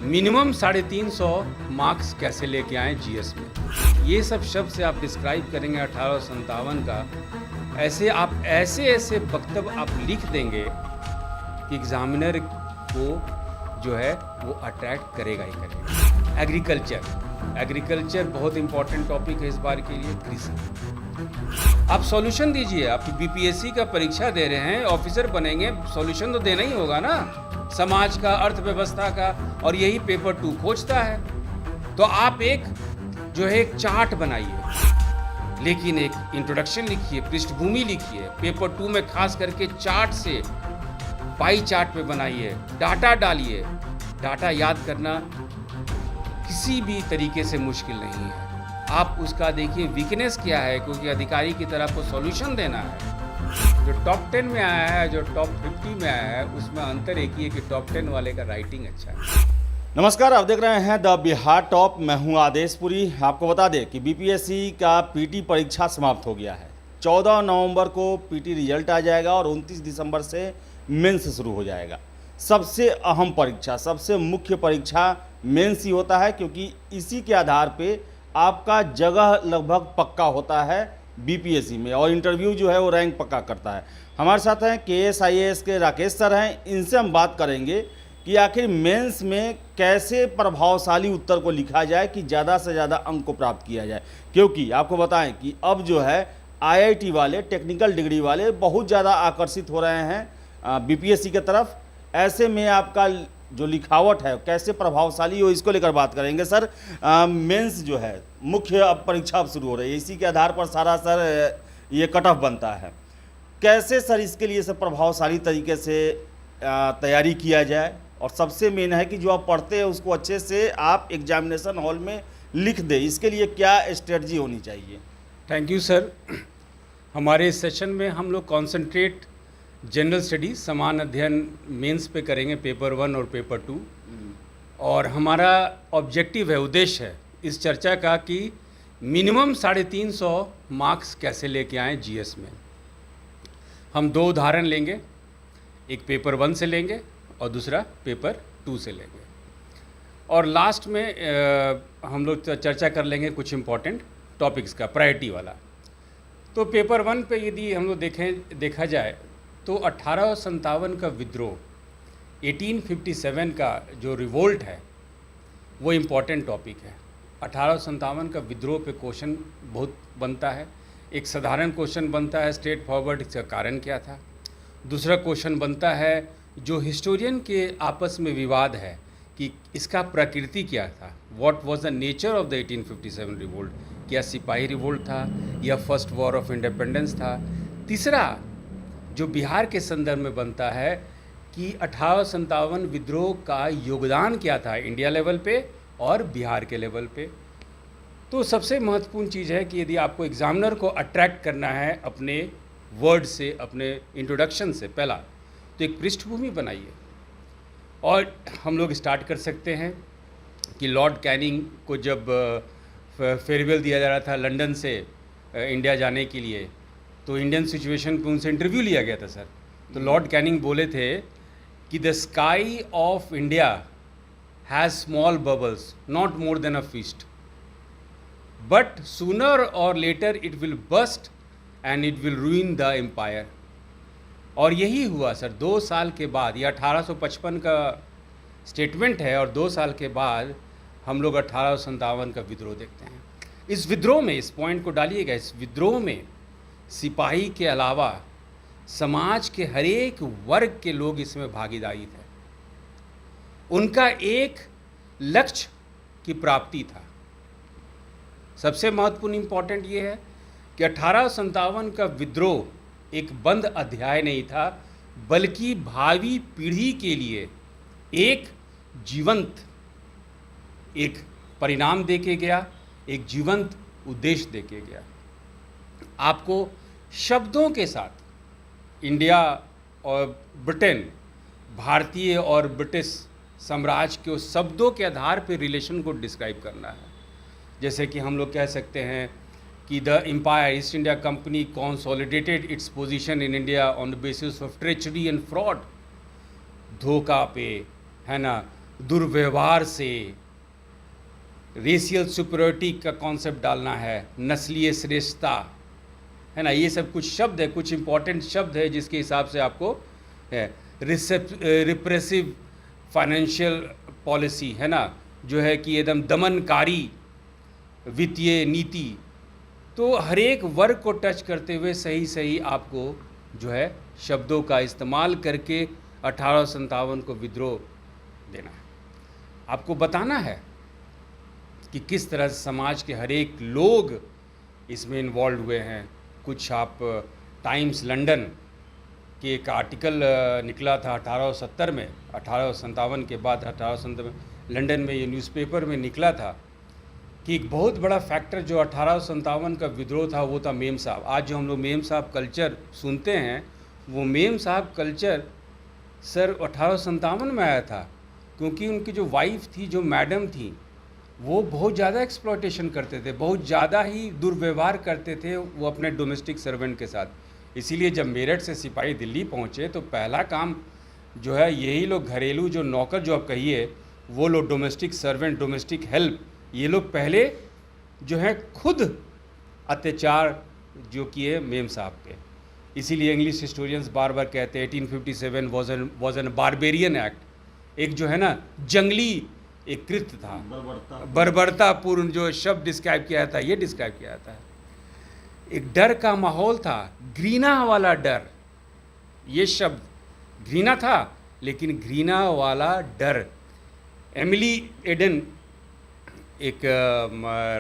Minimum 350 marks कैसे लेके आए जीएस में। ये सब शब्द से आप डिस्क्राइब करेंगे 1857 का, ऐसे वक्तव्य आप लिख देंगे कि एग्जामिनर को जो है वो अट्रैक्ट करेगा ही करेगा। एग्रीकल्चर बहुत इंपॉर्टेंट टॉपिक है इस बार के लिए। कृषि आप सॉल्यूशन दीजिए। आप बीपीएससी का परीक्षा दे रहे हैं, ऑफिसर बनेंगे, सॉल्यूशन तो देना ही होगा ना, समाज का, अर्थव्यवस्था का, और यही पेपर 2 खोजता है। तो आप एक चार्ट बनाइए, लेकिन एक इंट्रोडक्शन लिखिए, पृष्ठभूमि लिखिए। पेपर 2 में खास करके चार्ट से, पाई चार्ट पे बनाइए, डाटा डालिए। डाटा याद करना किसी भी तरीके से मुश्किल नहीं है। आप उसका देखिए वीकनेस क्या है, क्योंकि अधिकारी की तरफ को सॉल्यूशन देना है। जो टॉप 10 में आया है, जो टॉप 50 में आया है, उसमें अंतर एक ही है कि टॉप 10 वाले का राइटिंग अच्छा है। नमस्कार, आप देख रहे हैं द बिहार टॉप। मैं हूं आदेशपुरी। आपको बता दें कि बीपीएससी का पीटी परीक्षा समाप्त हो गया है। 14 नवंबर को पीटी रिजल्ट आ जाएगा और 29 दिसंबर से मेंस शुरू हो जाएगा। सबसे अहम परीक्षा, सबसे मुख्य परीक्षा मेंस ही होता है, क्योंकि इसी के आधार पे आपका जगह लगभग पक्का होता है बीपीएससी में, और इंटरव्यू जो है वो रैंक पक्का करता है। हमारे साथ हैं केएस आईएएस के राकेश सर हैं। इनसे हम बात करेंगे कि आखिर मेंस में कैसे प्रभावशाली उत्तर को लिखा जाए कि ज़्यादा से ज़्यादा अंक को प्राप्त किया जाए। क्योंकि आपको बताएं कि अब जो है आईआईटी वाले, टेक्निकल डिग्री वाले बहुत ज़्यादा आकर्षित हो रहे हैं बीपीएससी की तरफ। ऐसे में आपका जो लिखावट है कैसे प्रभावशाली हो, इसको लेकर बात करेंगे। सर, मेंस जो है मुख्य अब परीक्षा अब शुरू हो रही है, इसी के आधार पर सारा सर ये कट ऑफ बनता है। कैसे सर इसके लिए सब प्रभावशाली तरीके से तैयारी किया जाए, और सबसे मेन है कि जो आप पढ़ते हैं उसको अच्छे से आप एग्जामिनेशन हॉल में लिख दें, इसके लिए क्या स्ट्रेटजी होनी चाहिए? Thank you sir. हमारे इस सेशन में हम लोग कॉन्सेंट्रेट जनरल स्टडीज, समान अध्ययन मेंस पे करेंगे, पेपर 1 और पेपर 2। और हमारा ऑब्जेक्टिव है, उद्देश्य है इस चर्चा का कि मिनिमम 350 मार्क्स कैसे लेके आए जीएस में। हम 2 उदाहरण लेंगे, एक पेपर 1 से लेंगे और दूसरा पेपर 2 से लेंगे, और लास्ट में हम लोग चर्चा कर लेंगे कुछ इम्पॉर्टेंट टॉपिक्स का, प्रायोरिटी वाला। तो पेपर 1 पे यदि हम लोग देखा जाए तो 1857 का विद्रोह, 1857 का जो रिवोल्ट है, वो इम्पॉर्टेंट टॉपिक है। 1857 का विद्रोह पे क्वेश्चन बहुत बनता है। एक साधारण क्वेश्चन बनता है स्ट्रेट फॉरवर्ड, इसका कारण क्या था। दूसरा क्वेश्चन बनता है जो हिस्टोरियन के आपस में विवाद है कि इसका प्रकृति क्या था, what was the nature of the 1857 revolt. क्या सिपाही रिवोल्ट था या फर्स्ट वॉर ऑफ इंडिपेंडेंस था। तीसरा जो बिहार के संदर्भ में बनता है कि 1857 विद्रोह का योगदान क्या था इंडिया लेवल पे और बिहार के लेवल पे। तो सबसे महत्वपूर्ण चीज़ है कि यदि आपको एग्जामिनर को अट्रैक्ट करना है अपने वर्ड से, अपने इंट्रोडक्शन से, पहला तो एक पृष्ठभूमि बनाइए। और हम लोग स्टार्ट कर सकते हैं कि लॉर्ड कैनिंग को जब फेयरवेल दिया जा रहा था लंदन से इंडिया जाने के लिए, तो इंडियन सिचुएशन पे उनसे इंटरव्यू लिया गया था सर। तो लॉर्ड कैनिंग बोले थे कि the sky of India has small bubbles not more than a fist, but sooner or later it will burst and it will ruin the empire. और यही हुआ सर। 2 साल के बाद, ये 1855 का स्टेटमेंट है, और 2 साल के बाद हम लोग 1857 का विद्रोह देखते हैं। इस विद्रोह में, इस पॉइंट को डालिएगा, इस विद्रोह में सिपाही के अलावा समाज के हर एक वर्ग के लोग इसमें भागीदारी थे। उनका एक लक्ष्य की प्राप्ति था। सबसे महत्वपूर्ण इंपॉर्टेंट ये है कि 1857 का विद्रोह एक बंद अध्याय नहीं था, बल्कि भावी पीढ़ी के लिए एक जीवंत एक परिणाम देके गया, एक जीवंत उद्देश्य देके गया। आपको शब्दों के साथ इंडिया और ब्रिटेन, भारतीय और ब्रिटिश साम्राज्य के उस शब्दों के आधार पर रिलेशन को डिस्क्राइब करना है। जैसे कि हम लोग कह सकते हैं कि the empire East India Company consolidated its position in India on the basis of treachery and fraud. धोखा पे, है ना, दुर्व्यवहार से, रेशियल सुपरियरिटी का कॉन्सेप्ट डालना है, नस्लीय श्रेष्ठता, है ना, ये सब कुछ शब्द है, कुछ इम्पॉर्टेंट शब्द है जिसके हिसाब से आपको है। रिप्रेसिव फाइनेंशियल पॉलिसी, है ना, जो है कि एकदम दमनकारी वित्तीय नीति। तो हर एक वर्ग को टच करते हुए सही सही आपको जो है शब्दों का इस्तेमाल करके 1857 को विद्रोह देना है। आपको बताना है कि किस तरह से समाज के हर एक लोग इसमें इन्वॉल्व हुए हैं। कुछ आप टाइम्स लंदन के एक आर्टिकल निकला था 1870 में, 1857 के बाद 1870 में लंदन में ये न्यूज़पेपर में निकला था कि एक बहुत बड़ा फैक्टर जो 1857 का विद्रोह था वो था मेम साहब। आज जो हम लोग मेम साहब कल्चर सुनते हैं, वो मेम साहब कल्चर सर 1857 में आया था, क्योंकि उनकी जो वाइफ थी, जो मैडम थी, वो बहुत ज़्यादा एक्सप्लॉयटेशन करते थे, बहुत ज़्यादा ही दुर्व्यवहार करते थे वो अपने डोमेस्टिक सर्वेंट के साथ। इसीलिए जब मेरठ से सिपाही दिल्ली पहुँचे तो पहला काम जो है यही लोग घरेलू जो नौकर जो आप कहिए, वो लोग डोमेस्टिक सर्वेंट, डोमेस्टिक हेल्प, ये लोग पहले जो है खुद अत्याचार जो किए मेम साहब पे। इसीलिए इंग्लिश हिस्टोरियंस बार बार कहते हैं 1857 वॉज एन बारबेरियन एक्ट, एक जो है ना जंगली एक कृत्य था, बर्बरतापूर्ण जो शब्द डिस्क्राइब किया था, ये डिस्क्राइब किया जाता है। एक डर का माहौल था, घृणा वाला डर, ये शब्द घृणा था लेकिन घृणा वाला डर। एमिली एडन एक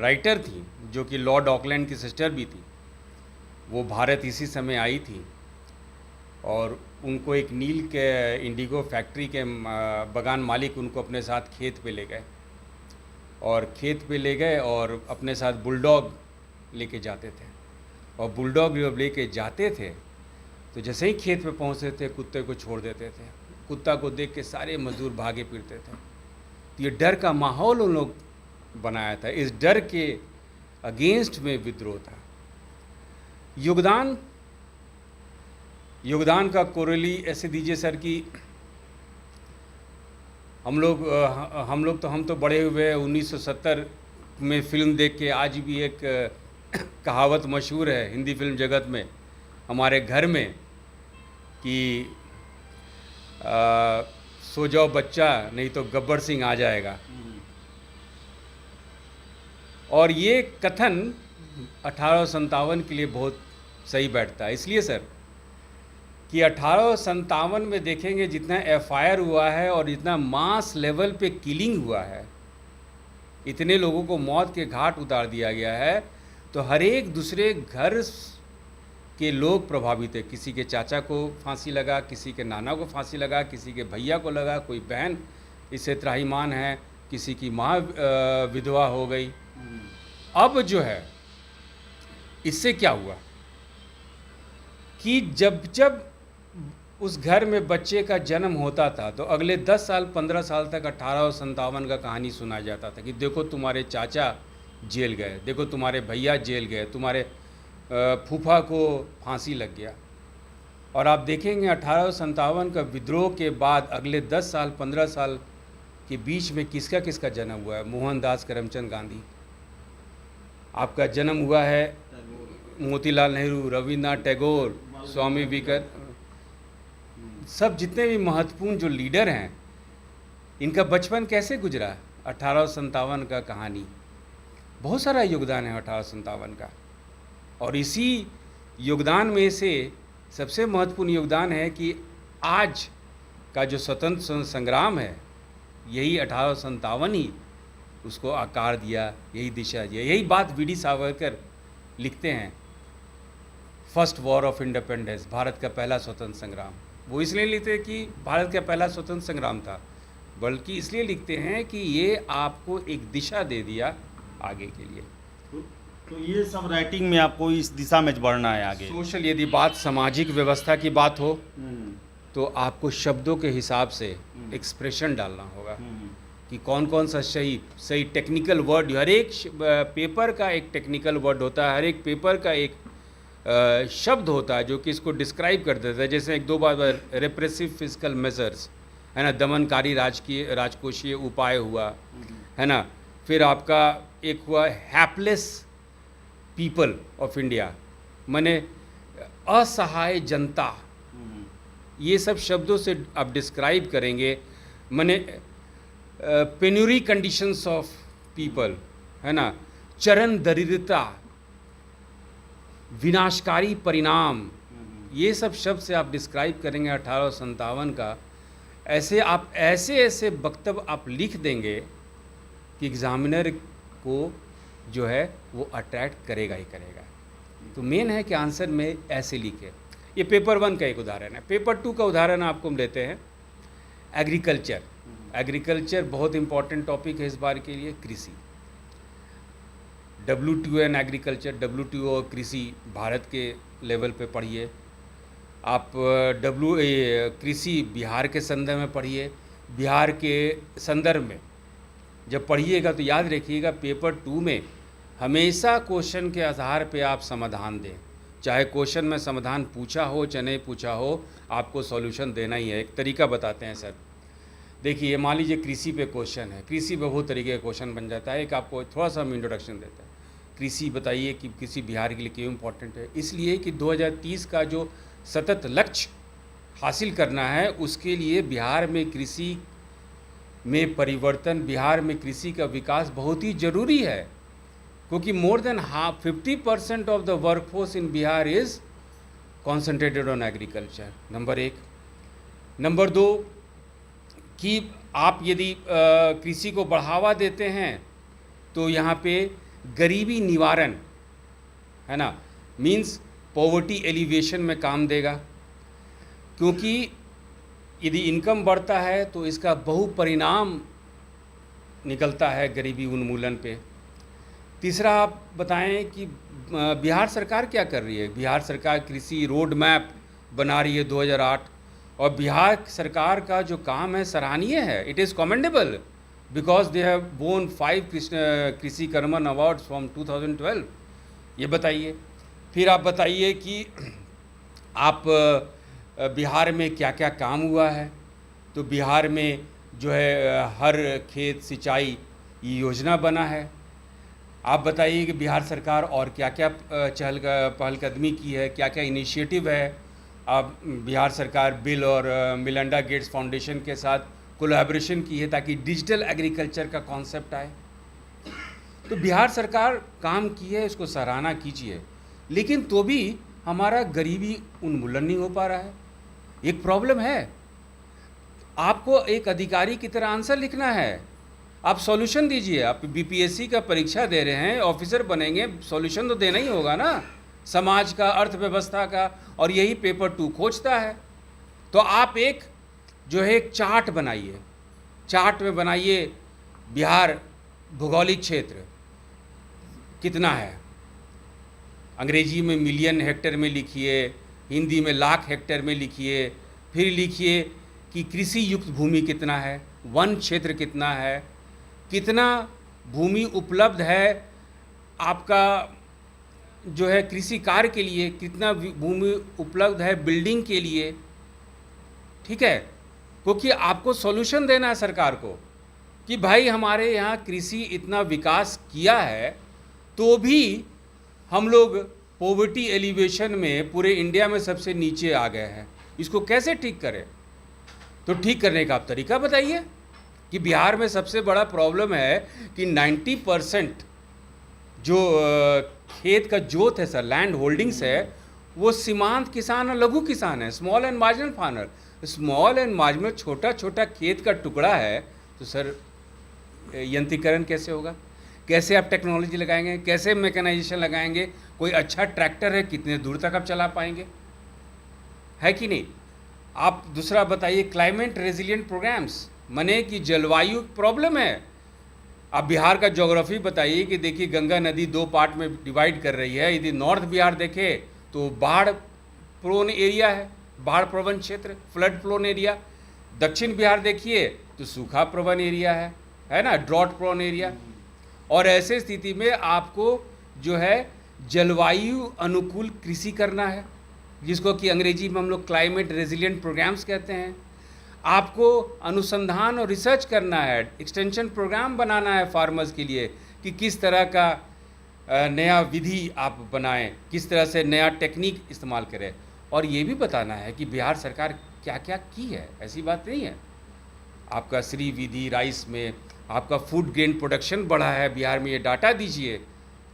राइटर थी जो कि लॉर्ड ऑकलैंड की सिस्टर भी थी, वो भारत इसी समय आई थी और उनको एक नील के इंडिगो फैक्ट्री के बगान मालिक उनको अपने साथ खेत पे ले गए, और खेत पे ले गए और अपने साथ बुलडॉग लेके जाते थे, और बुलडॉग जब लेके जाते थे तो जैसे ही खेत पे पहुंचते थे कुत्ते को छोड़ देते थे। कुत्ता को देख के सारे मजदूर भागे फिरते थे। तो ये डर का माहौल उन लोग बनाया था, इस डर के अगेंस्ट में विद्रोह था। योगदान का कोरेली ऐसे दीजिए सर कि हम तो बड़े हुए 1970 में फिल्म देख के, आज भी एक कहावत मशहूर है हिंदी फिल्म जगत में हमारे घर में कि सो जाओ बच्चा नहीं तो गब्बर सिंह आ जाएगा। और ये कथन 1857 के लिए बहुत सही बैठता है, इसलिए सर कि 1857 में देखेंगे जितना एफआईआर हुआ है और जितना मास लेवल पे किलिंग हुआ है, इतने लोगों को मौत के घाट उतार दिया गया है, तो हर एक दूसरे घर के लोग प्रभावित है। किसी के चाचा को फांसी लगा, किसी के नाना को फांसी लगा, किसी के भैया को लगा, कोई बहन इससे त्राहिमाम है, किसी की माँ विधवा हो गई। अब जो है इससे क्या हुआ कि जब उस घर में बच्चे का जन्म होता था तो अगले 10 साल 15 साल तक 1857 का कहानी सुनाया जाता था कि देखो तुम्हारे चाचा जेल गए, देखो तुम्हारे भैया जेल गए, तुम्हारे फूफा को फांसी लग गया। और आप देखेंगे 1857 का विद्रोह के बाद अगले 10 साल 15 साल के बीच में किसका किसका जन्म हुआ है। मोहनदास करमचंद गांधी, आपका जन्म हुआ है, मोतीलाल नेहरू, रविन्द्रनाथ टैगोर, स्वामी विवेकानंद, सब जितने भी महत्वपूर्ण जो लीडर हैं, इनका बचपन कैसे गुजरा। 1857 का कहानी, बहुत सारा योगदान है 1857 का। और इसी योगदान में से सबसे महत्वपूर्ण योगदान है कि आज का जो स्वतंत्र संग्राम है, यही 1857 ही उसको आकार दिया, यही दिशा दिया। यही बात वीडी सावरकर लिखते हैं, first war of independence, Bharat का पहला स्वतंत्र संग्राम। वो इसलिए लिखते हैं कि भारत का पहला स्वतंत्र संग्राम था, बल्कि इसलिए लिखते हैं कि ये आपको एक दिशा दे दिया आगे के लिए। तो ये सब राइटिंग में आपको इस दिशा में बढ़ना है आगे। सोशल, यदि बात सामाजिक व्यवस्था की बात हो तो आपको शब्दों के हिसाब से एक्सप्रेशन डालना होगा कि कौन कौन सा सही टेक्निकल वर्ड। हर एक पेपर का एक टेक्निकल वर्ड होता है, हर एक पेपर का एक शब्द होता है जो कि इसको डिस्क्राइब कर देता है। जैसे एक दो बार रेप्रेसिव फिजिकल मेजर्स, है ना, दमनकारी राजकोषीय उपाय हुआ, है ना, फिर आपका एक हुआ हैप्लेस पीपल ऑफ इंडिया, माने असहाय जनता, ये सब शब्दों से आप डिस्क्राइब करेंगे, माने पेन्यूरी कंडीशंस ऑफ पीपल, है ना, चरम दरिद्रता, विनाशकारी परिणाम, ये सब शब्द से आप डिस्क्राइब करेंगे 1857 का। ऐसे वक्तव्य आप लिख देंगे कि एग्जामिनर को जो है वो अट्रैक्ट करेगा ही करेगा। तो मेन है कि आंसर में ऐसे लिखे। ये पेपर 1 का एक उदाहरण है। पेपर 2 का उदाहरण आपको हम लेते हैं एग्रीकल्चर। एग्रीकल्चर बहुत इंपॉर्टेंट टॉपिक है इस बार के लिए। कृषि, WTO एंड एग्रीकल्चर, WTO और कृषि भारत के लेवल पे पढ़िए आप। कृषि बिहार के संदर्भ में पढ़िए। बिहार के संदर्भ में जब पढ़िएगा तो याद रखिएगा पेपर 2 में हमेशा क्वेश्चन के आधार पे आप समाधान दें, चाहे क्वेश्चन में समाधान पूछा हो चाहे नहीं पूछा हो, आपको सॉल्यूशन देना ही है। एक तरीका बताते हैं सर, देखिए मान लीजिए कृषि पे क्वेश्चन है, कृषि पे बहुत तरीके का क्वेश्चन बन जाता है। एक आपको थोड़ा सा हम इंट्रोडक्शन देते हैं। कृषि बताइए कि कृषि बिहार के लिए क्यों इम्पोर्टेंट है। इसलिए कि 2030 का जो सतत लक्ष्य हासिल करना है उसके लिए बिहार में कृषि में परिवर्तन, बिहार में कृषि का विकास बहुत ही ज़रूरी है, क्योंकि more than 50% of the workforce in Bihar is concentrated on agriculture, number 1। Number 2 कि आप यदि कृषि को बढ़ावा देते हैं तो यहाँ पे गरीबी निवारण, है ना, मीन्स पॉवर्टी एलिवेशन में काम देगा, क्योंकि यदि इनकम बढ़ता है तो इसका बहुपरिणाम निकलता है गरीबी उन्मूलन पे। तीसरा आप बताएं कि बिहार सरकार क्या कर रही है। बिहार सरकार कृषि रोड मैप बना रही है 2008, और बिहार सरकार का जो काम है सराहनीय है। It is commendable because they have वोन 5 कृषि कर्मन अवार्ड्स फ्रॉम 2012। ये बताइए। फिर आप बताइए कि आप बिहार में क्या क्या काम हुआ है। तो बिहार में जो है हर खेत सिंचाई ये योजना बना है। आप बताइए कि बिहार सरकार और क्या क्या पहलकदमी की है, क्या क्या इनिशिएटिव है। अब बिहार सरकार बिल और मिलिंडा गेट्स फाउंडेशन के साथ कोलैबोरेशन की है ताकि डिजिटल एग्रीकल्चर का कॉन्सेप्ट आए। तो बिहार सरकार काम की है, इसको सराहना कीजिए। लेकिन तो भी हमारा गरीबी उन्मूलन नहीं हो पा रहा है। एक प्रॉब्लम है। आपको एक अधिकारी की तरह आंसर लिखना है, आप सॉल्यूशन दीजिए। आप बीपीएससी का परीक्षा दे रहे हैं, ऑफिसर बनेंगे, सॉल्यूशन तो देना ही होगा ना, समाज का, अर्थव्यवस्था का, और यही पेपर 2 खोजता है। तो आप एक जो है एक चार्ट बनाइए। चार्ट में बनाइए बिहार भौगोलिक क्षेत्र कितना है, अंग्रेजी में मिलियन हेक्टेयर में लिखिए, हिंदी में लाख हेक्टेयर में लिखिए। फिर लिखिए कि कृषि युक्त भूमि कितना है, वन क्षेत्र कितना है, कितना भूमि उपलब्ध है आपका जो है कृषि कार्य के लिए, कितना भूमि उपलब्ध है बिल्डिंग के लिए। ठीक है, क्योंकि आपको सॉल्यूशन देना है सरकार को कि भाई हमारे यहाँ कृषि इतना विकास किया है तो भी हम लोग पॉवर्टी एलिवेशन में पूरे इंडिया में सबसे नीचे आ गए हैं, इसको कैसे ठीक करें। तो ठीक करने का आप तरीका बताइए कि बिहार में सबसे बड़ा प्रॉब्लम है कि 90% जो खेत का जोत है सर, लैंड होल्डिंग्स है, वो सीमांत किसान और लघु किसान है, small and marginal farmer. Small and marginal छोटा छोटा खेत का टुकड़ा है, तो सर यंत्रीकरण कैसे होगा, कैसे आप टेक्नोलॉजी लगाएंगे, कैसे मैकेनाइजेशन लगाएंगे। कोई अच्छा ट्रैक्टर है, कितने दूर तक आप चला पाएंगे, है कि नहीं। आप दूसरा बताइए क्लाइमेट रेजिलिएंट प्रोग्राम्स, माने कि जलवायु प्रॉब्लम है। आप बिहार का ज्योग्राफी बताइए कि देखिए गंगा नदी 2 पार्ट में डिवाइड कर रही है। यदि नॉर्थ बिहार देखें तो बाढ़ प्रोन एरिया है, बाढ़ प्रवण क्षेत्र, फ्लड प्रोन एरिया। दक्षिण बिहार देखिए तो सूखा प्रवण एरिया है ना, ड्रॉट प्रोन एरिया। और ऐसे स्थिति में आपको जो है जलवायु अनुकूल कृषि करना है, जिसको कि अंग्रेजी में हम लोग क्लाइमेट रेजिलिएंट प्रोग्राम्स कहते हैं। आपको अनुसंधान और रिसर्च करना है, एक्सटेंशन प्रोग्राम बनाना है फार्मर्स के लिए कि किस तरह का नया विधि आप बनाएं, किस तरह से नया टेक्निक इस्तेमाल करें। और ये भी बताना है कि बिहार सरकार क्या क्या की है, ऐसी बात नहीं है। आपका श्री विधि राइस में आपका फूड ग्रेन प्रोडक्शन बढ़ा है बिहार में, ये डाटा दीजिए।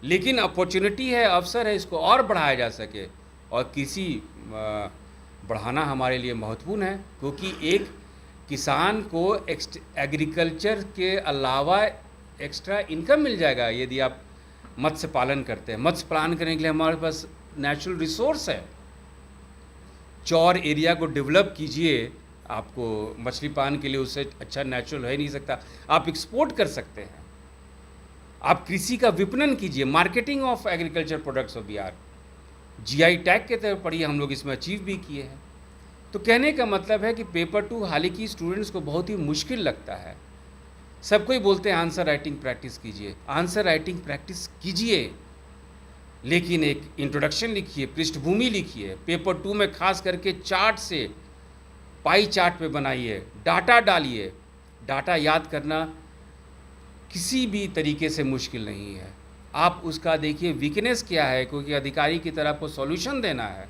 लेकिन अपॉर्चुनिटी है, अवसर है, इसको और बढ़ाया जा सके। और कृषि बढ़ाना हमारे लिए महत्वपूर्ण है, क्योंकि एक किसान को एग्रीकल्चर के अलावा एक्स्ट्रा इनकम मिल जाएगा यदि आप मत्स्य पालन करते हैं। मत्स्य पालन करने के लिए हमारे पास नेचुरल रिसोर्स है। चौर एरिया को डेवलप कीजिए, आपको मछली पालन के लिए उससे अच्छा नेचुरल है नहीं सकता। आप एक्सपोर्ट कर सकते हैं, आप कृषि का विपणन कीजिए, marketing of agriculture products of Bihar. GI tag के तरफ पढ़िए, हम लोग इसमें अचीव भी किए हैं। तो कहने का मतलब है कि पेपर 2 हालांकि स्टूडेंट्स को बहुत ही मुश्किल लगता है। सबको ही बोलते हैं आंसर राइटिंग प्रैक्टिस कीजिए, आंसर राइटिंग प्रैक्टिस कीजिए, लेकिन एक इंट्रोडक्शन लिखिए, पृष्ठभूमि लिखिए। पेपर 2 में खास करके चार्ट से, पाई चार्ट पे बनाइए, डाटा डालिए। डाटा याद करना किसी भी तरीके से मुश्किल नहीं है। आप उसका देखिए वीकनेस क्या है, क्योंकि अधिकारी की तरह आपको सॉल्यूशन देना है,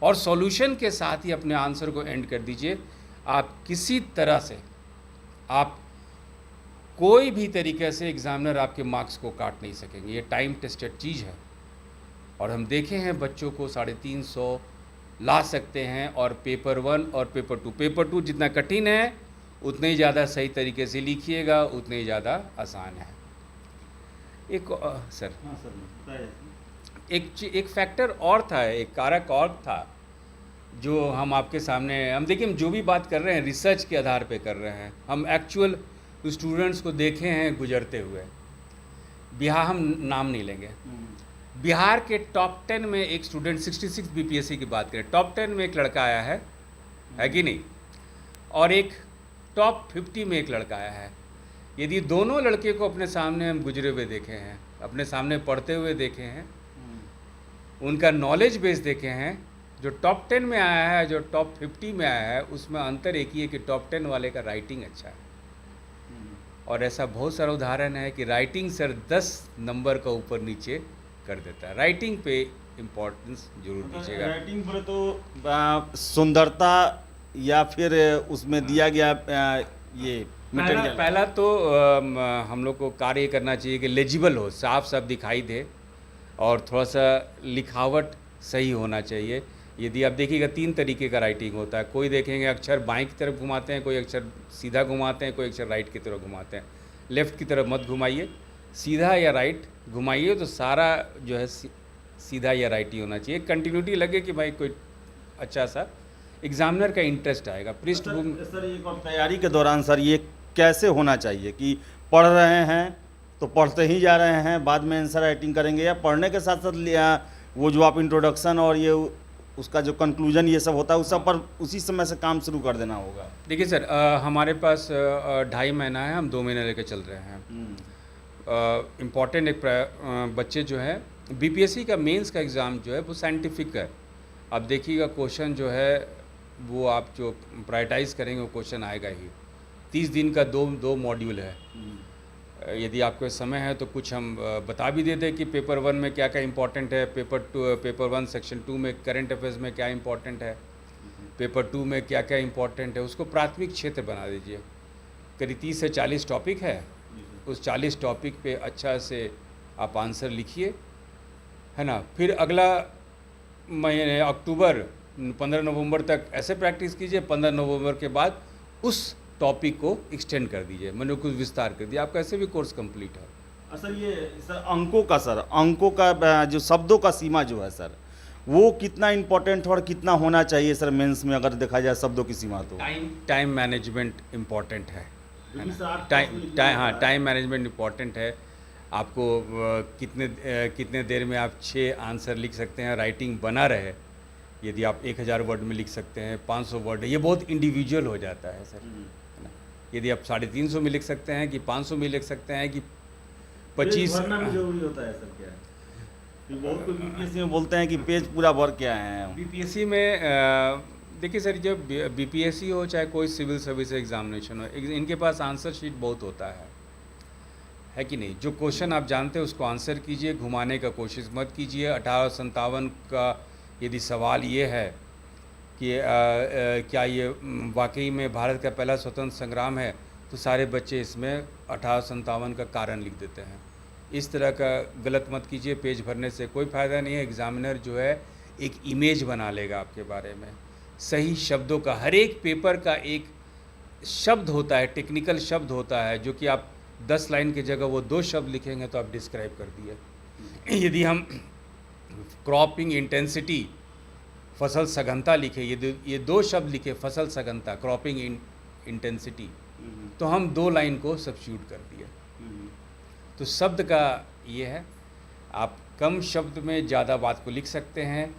और सॉल्यूशन के साथ ही अपने आंसर को एंड कर दीजिए। आप किसी तरह से, आप कोई भी तरीके से एग्जामिनर आपके मार्क्स को काट नहीं सकेंगे। ये टाइम टेस्टेड चीज़ है, और हम देखे हैं बच्चों को 350 ला सकते हैं। और पेपर 1 और पेपर 2 जितना कठिन है उतने ही ज़्यादा सही तरीके से लिखिएगा, उतने ही ज़्यादा आसान है। एक सर, हाँ सर, एक फैक्टर और था, एक कारक और था जो हम आपके सामने, हम देखिए हम जो भी बात कर रहे हैं रिसर्च के आधार पे कर रहे हैं। हम एक्चुअल स्टूडेंट्स को देखे हैं गुजरते हुए। बिहार, हम नाम नहीं लेंगे, बिहार के टॉप 10 में एक स्टूडेंट, 66 बीपीएससी की बात करें, टॉप 10 में एक लड़का आया है कि नहीं, और एक टॉप 50 में एक लड़का आया है। यदि दोनों लड़के को अपने सामने हम गुजरे हुए देखे हैं, अपने सामने पढ़ते हुए देखे हैं, उनका नॉलेज बेस देखे हैं, जो टॉप 10 में आया है, जो टॉप 50 में आया है, उसमें अंतर एक ही है कि टॉप 10 वाले का राइटिंग अच्छा है। और ऐसा बहुत सारा उदाहरण है कि राइटिंग सर 10 नंबर का ऊपर नीचे कर देता है। राइटिंग पे इम्पोर्टेंस जरूर दीजिएगा। राइटिंग पर तो सुंदरता या फिर उसमें दिया गया ये मटेरियल, पहला तो हम लोग को कार्य करना चाहिए कि लेजिबल हो, साफ साफ दिखाई दे, और थोड़ा सा लिखावट सही होना चाहिए। यदि आप देखिएगा 3 तरीके का राइटिंग होता है। कोई देखेंगे अक्षर बाएं की तरफ घुमाते हैं, कोई अक्षर सीधा घुमाते हैं, कोई अक्षर राइट की तरफ घुमाते हैं। लेफ़्ट की तरफ मत घुमाइए, सीधा या राइट घुमाइए, तो सारा जो है सीधा या राइट ही होना चाहिए। कंटिन्यूटी लगे कि भाई कोई अच्छा सा एग्जामिनर का इंटरेस्ट आएगा। पृष्ठभूमि सर एक और तैयारी के दौरान सर ये कैसे होना चाहिए कि पढ़ रहे हैं तो पढ़ते ही जा रहे हैं, बाद में आंसर राइटिंग करेंगे, या पढ़ने के साथ साथ वो जो आप इंट्रोडक्शन और ये उसका जो कंक्लूजन ये सब होता है उस सब पर उसी समय से काम शुरू कर देना होगा? देखिए सर, हमारे पास 2.5 महीना है, हम 2 महीने लेकर चल रहे हैं। इम्पॉर्टेंट एक बच्चे जो है, बीपीएससी का मेंस का एग्ज़ाम जो है वो साइंटिफिक है। अब देखिएगा क्वेश्चन जो है वो आप जो प्रायोरिटाइज़ करेंगे वो क्वेश्चन आएगा ही। 30 दिन का दो मॉड्यूल है। यदि आपके समय है तो कुछ हम बता भी देते हैं कि पेपर 1 में क्या क्या इंपॉर्टेंट है, पेपर 1 सेक्शन 2 में करंट अफेयर्स में क्या इंपॉर्टेंट है, पेपर 2 में क्या क्या इंपॉर्टेंट है, उसको प्राथमिक क्षेत्र बना दीजिए। करीब 30 से 40 टॉपिक है, उस 40 टॉपिक पे अच्छा से आप आंसर लिखिए, है ना। फिर अगला महीने अक्टूबर 15 नवंबर तक ऐसे प्रैक्टिस कीजिए। 15 नवंबर के बाद उस टॉपिक को एक्सटेंड कर दीजिए, मैंने कुछ विस्तार कर दिया, आपका ऐसे भी कोर्स कंप्लीट है। सर ये सर अंकों का जो शब्दों का सीमा जो है सर, वो कितना इम्पोर्टेंट और कितना होना चाहिए सर मेंस में, अगर देखा जाए शब्दों की सीमा? तो टाइम मैनेजमेंट इम्पॉर्टेंट है ना? टाइम मैनेजमेंट इम्पॉर्टेंट है। आपको कितने देर में आप 6 आंसर लिख सकते हैं, राइटिंग बना रहे। यदि आप 1000 वर्ड में लिख सकते हैं, 500 वर्ड, ये बहुत इंडिविजुअल हो जाता है सर, है ना। यदि आप 350 में लिख सकते हैं कि 500 में लिख सकते हैं कि 25 जरूरी होता है सर? क्या बहुत बीपीएससी में बोलते हैं कि पेज पूरा भर के आए हैं। बीपीएससी में देखिए सर, जब बीपीएससी हो चाहे कोई सिविल सर्विस एग्जामिनेशन हो, इनके पास आंसर शीट बहुत होता है कि नहीं। जो क्वेश्चन आप जानते हैं उसको आंसर कीजिए, घुमाने का कोशिश मत कीजिए। 1857 का यदि सवाल ये है कि क्या ये वाकई में भारत का पहला स्वतंत्र संग्राम है, तो सारे बच्चे इसमें 1857 का कारण लिख देते हैं। इस तरह का गलत मत कीजिए, पेज भरने से कोई फ़ायदा नहीं है। एग्ज़ामिनर जो है एक इमेज बना लेगा आपके बारे में। सही शब्दों का, हर एक पेपर का एक शब्द होता है, टेक्निकल शब्द होता है, जो कि आप 10 लाइन की जगह वो 2 शब्द लिखेंगे तो आप डिस्क्राइब कर दिए। यदि हम क्रॉपिंग इंटेंसिटी, फसल सघनता लिखे, ये 2 शब्द लिखे, फसल सघनता, क्रॉपिंग इंटेंसिटी, तो हम 2 लाइन को सब्स्टिट्यूट कर दिए। तो शब्द का ये है, आप कम शब्द में ज़्यादा बात को लिख सकते हैं।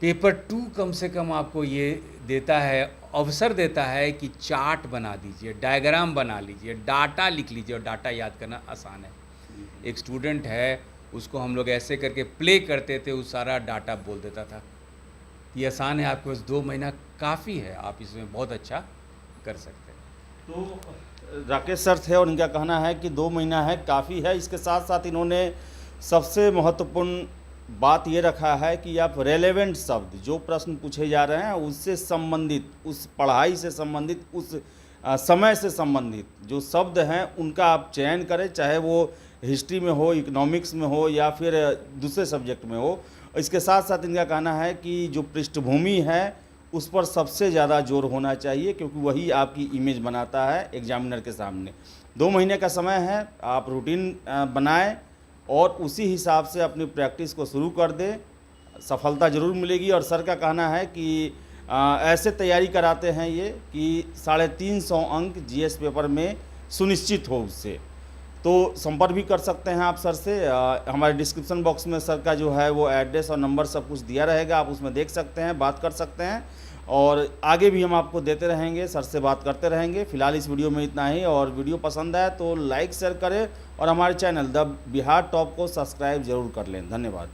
पेपर 2 कम से कम आपको ये देता है, अवसर देता है कि चार्ट बना दीजिए, डायग्राम बना लीजिए, डाटा लिख लीजिए, और डाटा याद करना आसान है। एक स्टूडेंट है, उसको हम लोग ऐसे करके प्ले करते थे, वो सारा डाटा बोल देता था। ये आसान है, आपके पास 2 महीना काफ़ी है, आप इसमें बहुत अच्छा कर सकते हैं। तो राकेश सर थे और इनका कहना है कि 2 महीना है, काफ़ी है। इसके साथ साथ इन्होंने सबसे महत्वपूर्ण बात ये रखा है कि आप रेलेवेंट शब्द, जो प्रश्न पूछे जा रहे हैं उससे संबंधित, उस पढ़ाई से संबंधित, उस समय से संबंधित जो शब्द हैं उनका आप चयन करें, चाहे वो हिस्ट्री में हो, इकोनॉमिक्स में हो, या फिर दूसरे सब्जेक्ट में हो। इसके साथ साथ इनका कहना है कि जो पृष्ठभूमि है उस पर सबसे ज़्यादा जोर होना चाहिए, क्योंकि वही आपकी इमेज बनाता है एग्जामिनर के सामने। 2 महीने का समय है, आप रूटीन बनाएं और उसी हिसाब से अपनी प्रैक्टिस को शुरू कर दें, सफलता ज़रूर मिलेगी। और सर का कहना है कि ऐसे तैयारी कराते हैं ये कि 350 अंक जीएस पेपर में सुनिश्चित हो उससे। तो संपर्क भी कर सकते हैं आप सर से। हमारे डिस्क्रिप्शन बॉक्स में सर का जो है वो एड्रेस और नंबर सब कुछ दिया रहेगा, आप उसमें देख सकते हैं, बात कर सकते हैं, और आगे भी हम आपको देते रहेंगे, सर से बात करते रहेंगे। फिलहाल इस वीडियो में इतना ही, और वीडियो पसंद आए तो लाइक शेयर करें और हमारे चैनल द बिहार टॉप को सब्सक्राइब जरूर कर लें। धन्यवाद।